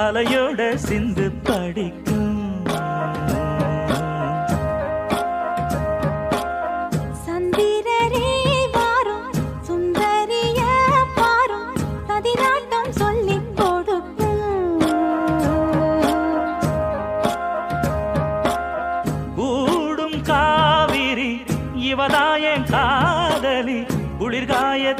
அலையோட சிந்து படிக்கும். சந்திரரே வாரும் சுந்தரிய பாரும் சதிராட்டம் சொல்லிக் கொடுக்கும். கூடும் காவிரி இவதாயன் காதலி குளிர்காய